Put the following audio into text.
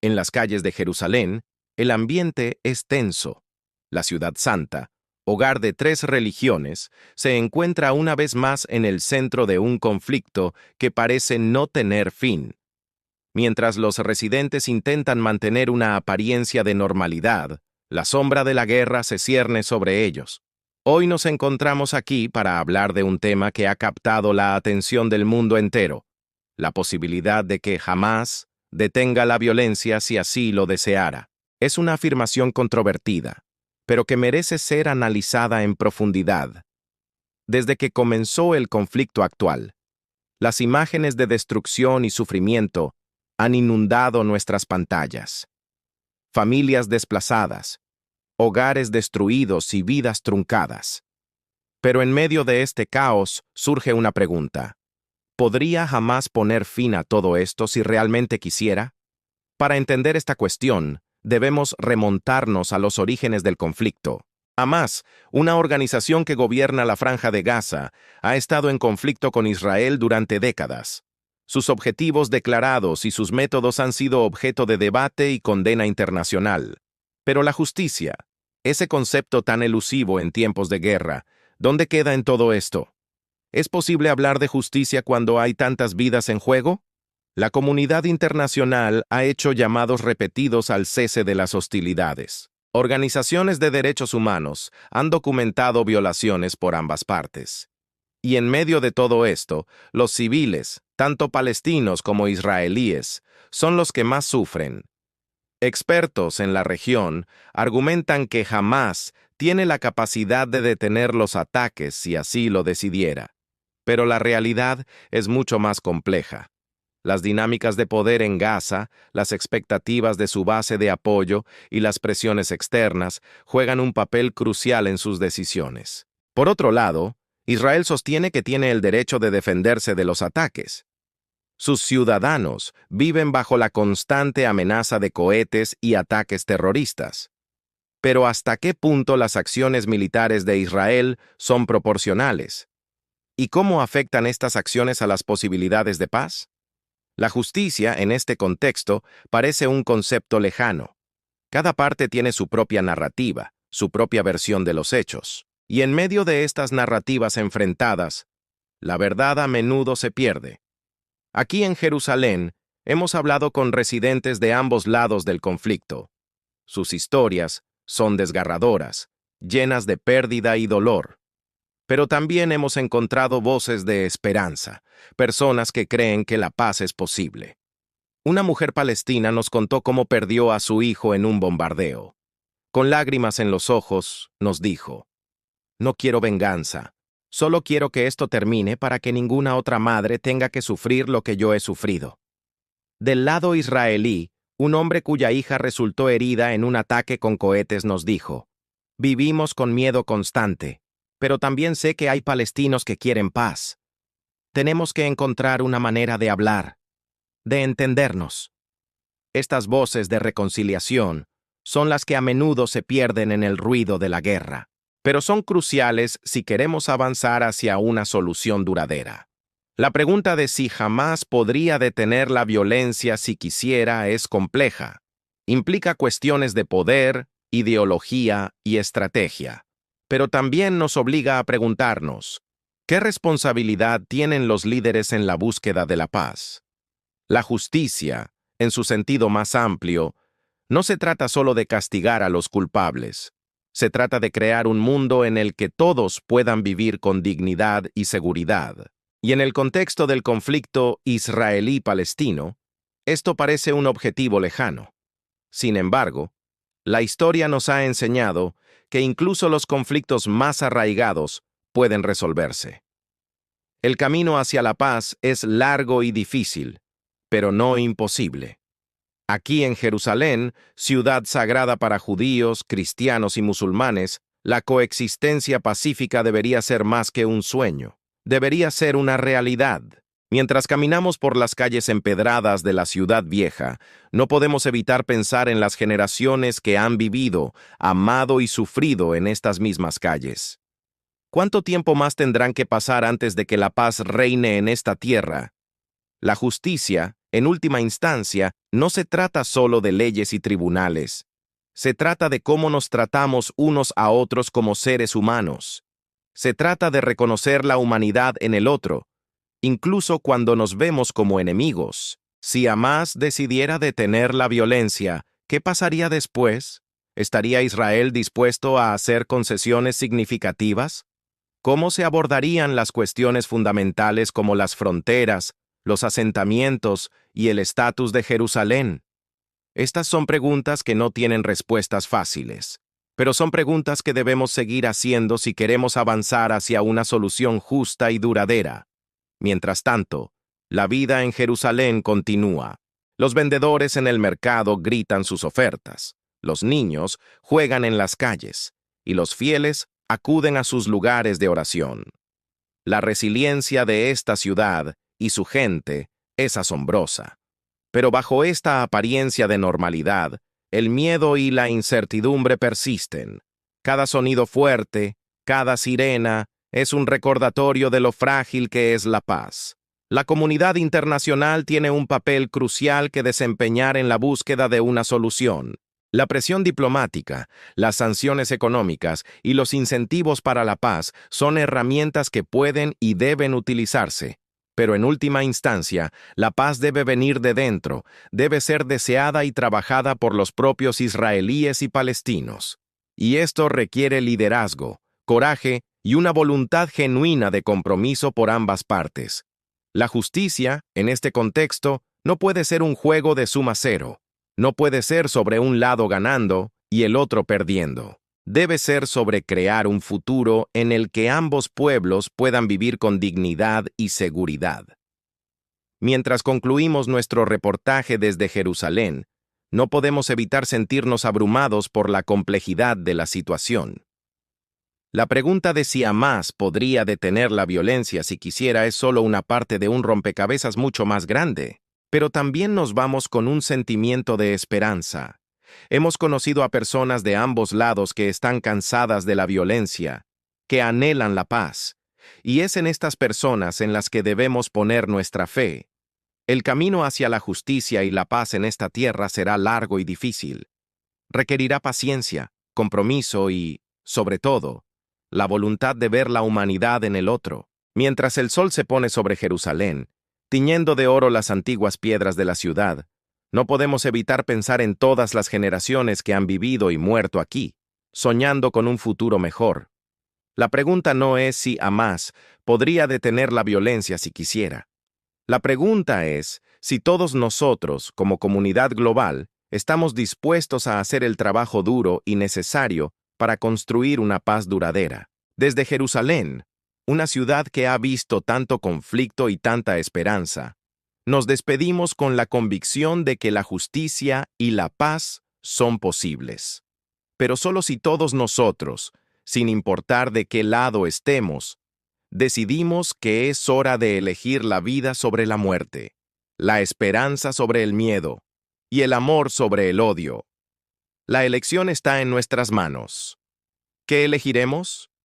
En las calles de Jerusalén, el ambiente es tenso. La ciudad santa, hogar de tres religiones, se encuentra una vez más en el centro de un conflicto que parece no tener fin. Mientras los residentes intentan mantener una apariencia de normalidad, la sombra de la guerra se cierne sobre ellos. Hoy nos encontramos aquí para hablar de un tema que ha captado la atención del mundo entero: la posibilidad de que Hamás detenga la violencia si así lo deseara. Es una afirmación controvertida, pero que merece ser analizada en profundidad. Desde que comenzó el conflicto actual, las imágenes de destrucción y sufrimiento han inundado nuestras pantallas. Familias desplazadas, hogares destruidos y vidas truncadas. Pero en medio de este caos surge una pregunta: ¿podría Hamás poner fin a todo esto si realmente quisiera? Para entender esta cuestión, debemos remontarnos a los orígenes del conflicto. Hamás, una organización que gobierna la Franja de Gaza, ha estado en conflicto con Israel durante décadas. Sus objetivos declarados y sus métodos han sido objeto de debate y condena internacional. Pero la justicia, ese concepto tan elusivo en tiempos de guerra, ¿dónde queda en todo esto? ¿Es posible hablar de justicia cuando hay tantas vidas en juego? La comunidad internacional ha hecho llamados repetidos al cese de las hostilidades. Organizaciones de derechos humanos han documentado violaciones por ambas partes. Y en medio de todo esto, los civiles, tanto palestinos como israelíes, son los que más sufren. Expertos en la región argumentan que Hamás tiene la capacidad de detener los ataques si así lo decidiera. Pero la realidad es mucho más compleja. Las dinámicas de poder en Gaza, las expectativas de su base de apoyo y las presiones externas juegan un papel crucial en sus decisiones. Por otro lado, Israel sostiene que tiene el derecho de defenderse de los ataques. Sus ciudadanos viven bajo la constante amenaza de cohetes y ataques terroristas. Pero ¿hasta qué punto las acciones militares de Israel son proporcionales? ¿Y cómo afectan estas acciones a las posibilidades de paz? La justicia, en este contexto, parece un concepto lejano. Cada parte tiene su propia narrativa, su propia versión de los hechos. Y en medio de estas narrativas enfrentadas, la verdad a menudo se pierde. Aquí en Jerusalén, hemos hablado con residentes de ambos lados del conflicto. Sus historias son desgarradoras, llenas de pérdida y dolor. Pero también hemos encontrado voces de esperanza, personas que creen que la paz es posible. Una mujer palestina nos contó cómo perdió a su hijo en un bombardeo. Con lágrimas en los ojos, nos dijo: «No quiero venganza, solo quiero que esto termine para que ninguna otra madre tenga que sufrir lo que yo he sufrido». Del lado israelí, un hombre cuya hija resultó herida en un ataque con cohetes nos dijo: «Vivimos con miedo constante, pero también sé que hay palestinos que quieren paz. Tenemos que encontrar una manera de hablar, de entendernos». Estas voces de reconciliación son las que a menudo se pierden en el ruido de la guerra, pero son cruciales si queremos avanzar hacia una solución duradera. La pregunta de si Hamás podría detener la violencia si quisiera es compleja. Implica cuestiones de poder, ideología y estrategia. Pero también nos obliga a preguntarnos: ¿qué responsabilidad tienen los líderes en la búsqueda de la paz? La justicia, en su sentido más amplio, no se trata solo de castigar a los culpables. Se trata de crear un mundo en el que todos puedan vivir con dignidad y seguridad. Y en el contexto del conflicto israelí-palestino, esto parece un objetivo lejano. Sin embargo, la historia nos ha enseñado que incluso los conflictos más arraigados pueden resolverse. El camino hacia la paz es largo y difícil, pero no imposible. Aquí en Jerusalén, ciudad sagrada para judíos, cristianos y musulmanes, la coexistencia pacífica debería ser más que un sueño. Debería ser una realidad. Mientras caminamos por las calles empedradas de la ciudad vieja, no podemos evitar pensar en las generaciones que han vivido, amado y sufrido en estas mismas calles. ¿Cuánto tiempo más tendrán que pasar antes de que la paz reine en esta tierra? La justicia, En última instancia, no se trata solo de leyes y tribunales. Se trata de cómo nos tratamos unos a otros como seres humanos. Se trata de reconocer la humanidad en el otro, incluso cuando nos vemos como enemigos. Si Hamás decidiera detener la violencia, ¿qué pasaría después? ¿Estaría Israel dispuesto a hacer concesiones significativas? ¿Cómo se abordarían las cuestiones fundamentales como las fronteras, los asentamientos y el estatus de Jerusalén? Estas son preguntas que no tienen respuestas fáciles, pero son preguntas que debemos seguir haciendo si queremos avanzar hacia una solución justa y duradera. Mientras tanto, la vida en Jerusalén continúa. Los vendedores en el mercado gritan sus ofertas, los niños juegan en las calles, y los fieles acuden a sus lugares de oración. La resiliencia de esta ciudad y su gente es asombrosa. Pero bajo esta apariencia de normalidad, el miedo y la incertidumbre persisten. Cada sonido fuerte, cada sirena, es un recordatorio de lo frágil que es la paz. La comunidad internacional tiene un papel crucial que desempeñar en la búsqueda de una solución. La presión diplomática, las sanciones económicas y los incentivos para la paz son herramientas que pueden y deben utilizarse. Pero en última instancia, la paz debe venir de dentro, debe ser deseada y trabajada por los propios israelíes y palestinos. Y esto requiere liderazgo, coraje y una voluntad genuina de compromiso por ambas partes. La justicia, en este contexto, no puede ser un juego de suma cero. No puede ser sobre un lado ganando y el otro perdiendo. Debe ser sobre crear un futuro en el que ambos pueblos puedan vivir con dignidad y seguridad. Mientras concluimos nuestro reportaje desde Jerusalén, no podemos evitar sentirnos abrumados por la complejidad de la situación. La pregunta de si Hamás podría detener la violencia si quisiera es solo una parte de un rompecabezas mucho más grande, pero también nos vamos con un sentimiento de esperanza. Hemos conocido a personas de ambos lados que están cansadas de la violencia, que anhelan la paz, y es en estas personas en las que debemos poner nuestra fe. El camino hacia la justicia y la paz en esta tierra será largo y difícil. Requerirá paciencia, compromiso y, sobre todo, la voluntad de ver la humanidad en el otro. Mientras el sol se pone sobre Jerusalén, tiñendo de oro las antiguas piedras de la ciudad, no podemos evitar pensar en todas las generaciones que han vivido y muerto aquí, soñando con un futuro mejor. La pregunta no es si Hamás podría detener la violencia si quisiera. La pregunta es si todos nosotros, como comunidad global, estamos dispuestos a hacer el trabajo duro y necesario para construir una paz duradera. Desde Jerusalén, una ciudad que ha visto tanto conflicto y tanta esperanza, nos despedimos con la convicción de que la justicia y la paz son posibles. Pero solo si todos nosotros, sin importar de qué lado estemos, decidimos que es hora de elegir la vida sobre la muerte, la esperanza sobre el miedo y el amor sobre el odio. La elección está en nuestras manos. ¿Qué elegiremos?